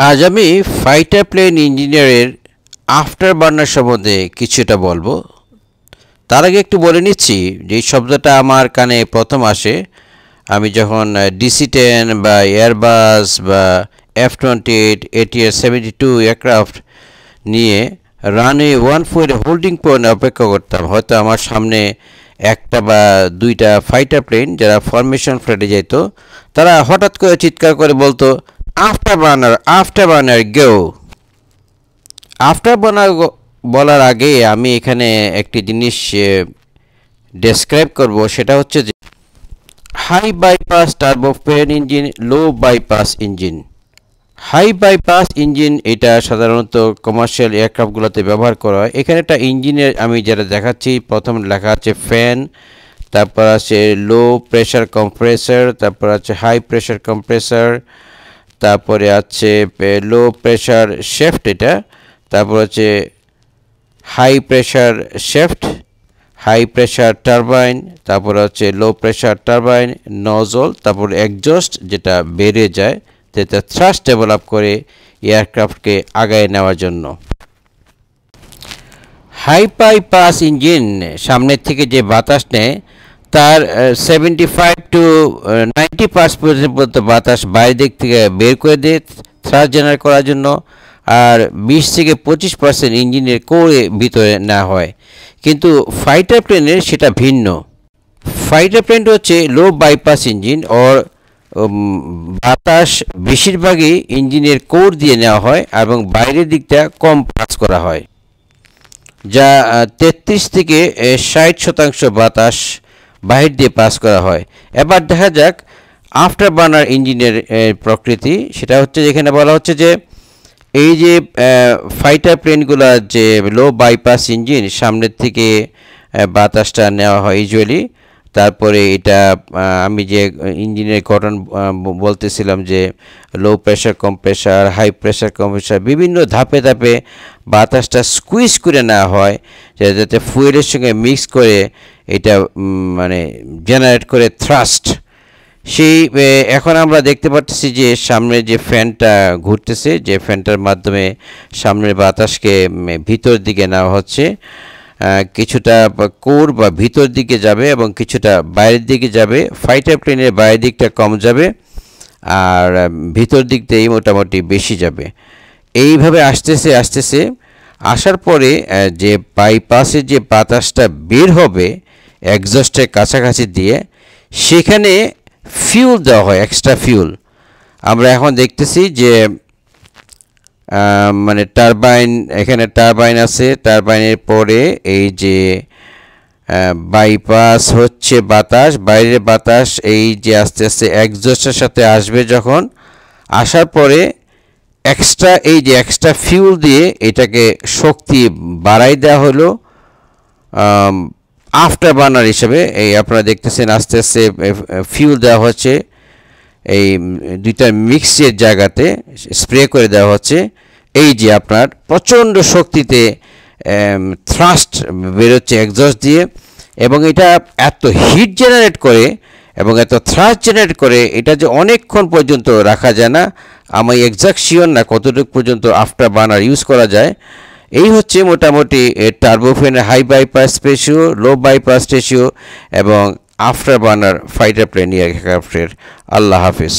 আজ আমি fighter plane ইঞ্জিনিয়ারের আফটার বার্নার সম্বন্ধে কিছুটা বলবো। তার আগে একটু বলে নিচ্ছি যে এই শব্দটা আমার কানে প্রথম আসে আমি যখন DC-10 বা এয়ারবাস বা F-28 ATR-72 এয়ারক্রাফট নিয়ে রানওয়ে 14 হোল্ডিং পয়েন্টে অপেক্ষা করতাম। হয়তো আমার সামনে একটা বা দুইটা ফাইটার প্লেন যারা ফরমেশন ফ্লাইটে যেত, তারা হঠাৎ করে চিৎকার করে বলতো, আফটার বার্নার গো। আফটার বার্নার বলার আগে আমি এখানে একটি জিনিস ডেসক্রাইব করব, সেটা হচ্ছে যে high bypass turbofan engine, low bypass engine. High bypass engine এটা সাধারণত কমার্শিয়াল এয়ারক্রাফটগুলোতে ব্যবহার করা হয়। এখানে একটা ইঞ্জিনের আমি যেটা দেখাচ্ছি, প্রথম লেখা আছে ফ্যান, তারপর আছে লো প্রেশার কম্প্রেসর, তারপর আছে হাই প্রেশার কম্প্রেসর, তারপরে আছে লো প্রেশার শেফট, এটা তারপর আছে high pressure shaft, high pressure turbine, তারপর হচ্ছে লো প্রেশার টারবাইন নজল, তারপর এক্সজস্ট যেটা বেড়ে যায়, যেটা থ্রাস্ট ডেভেলপ করে এয়ারক্রাফটকে আগায় নেওয়ার জন্য। হাই বাইপাস ইঞ্জিন সামনের থেকে যে বাতাস নেয় তার 75 to 90% পর্যন্ত বাতাস বাইরের দিক থেকে বের করে দেয় থ্রাস্ট জেনারেট করার জন্য, আর 20 থেকে 25% ইঞ্জিনের কোরে ভিতরে নেওয়া হয়। কিন্তু ফাইটার প্লেনের সেটা ভিন্ন। ফাইটার প্লেনটা হচ্ছে লো বাইপাস ইঞ্জিন, ওর বাতাস বেশিরভাগই ইঞ্জিনের কোর দিয়ে নেওয়া হয় এবং বাইরের দিকটা কম পাস করা হয়, যা 33 থেকে 60% বাতাস বাহির দিয়ে পাস করা হয়। এবার দেখা যাক আফটার বার্নার ইঞ্জিনের প্রকৃতি। সেটা হচ্ছে যেখানে বলা হচ্ছে যে এই যে ফাইটার প্লেনগুলো যে লো বাইপাস ইঞ্জিন, সামনের থেকে বাতাসটা নেওয়া হয় ইউজুয়ালি, তারপরে এটা আমি যে ইঞ্জিনের গঠন বলতেছিলাম যে low pressure compressor, high pressure compressor, বিভিন্ন ধাপে ধাপে বাতাসটা স্কুইজ করে নেওয়া হয় যাতে ফুয়েলের সঙ্গে মিক্স করে এটা মানে জেনারেট করে থ্রাস্ট। সেই এখন আমরা দেখতে পাচ্ছি যে সামনে যে ফ্যানটা ঘুরতেছে, যে ফ্যানটার মাধ্যমে সামনের বাতাসকে ভিতর দিকে নেওয়া হচ্ছে, কিছুটা কোর বা ভিতর দিকে যাবে এবং কিছুটা বাইরের দিকে যাবে। ফাইটার প্লেনের বাইরের দিকটা কম যাবে আর ভিতর দিকটাই মোটামুটি বেশি যাবে। এইভাবে আসতেছে আসার পরে যে বাইপাসে যে বাতাসটা বের হবে এক্সজস্টের কাছাকাছি দিয়ে, সেখানে ফিউল দেওয়া হয়, এক্সট্রা ফিউল। আমরা এখন দেখতেছি যে মানে টারবাইন, এখানে টারবাইন আছে, টারবাইনের পরে এই যে বাইপাস হচ্ছে বাতাস, বাইরের বাতাস এই যে আস্তে আস্তে এক্সজস্টের সাথে আসবে, যখন আসার পরে এক্সট্রা ফিউল দিয়ে এটাকে শক্তি বাড়াই দেওয়া হলো আফটার বার্নার হিসেবে। এই আপনারা দেখতেছেন আস্তে আস্তে ফিউল দেওয়া হচ্ছে, এই দুইটা মিক্সের জায়গাতে স্প্রে করে দেওয়া হচ্ছে। এই যে আপনার প্রচণ্ড শক্তিতে থ্রাস্ট বেরোচ্ছে এক্সজস্ট দিয়ে, এবং এটা এত হিট জেনারেট করে এবং এত থ্রাস্ট জেনারেট করে, এটা যে অনেকক্ষণ পর্যন্ত রাখা যায় না। আমি এক্সাক্ট শিওর না কতটুকু পর্যন্ত আফটার বার্নার ইউজ করা যায়। এই হচ্ছে মোটামুটি টার্বোফ্যানের হাই বাইপাস রেশিও, লো বাইপাস রেশিও এবং আফটার বার্নার ফাইটার প্লেন এয়ারক্রাফটের। আল্লাহ হাফিজ।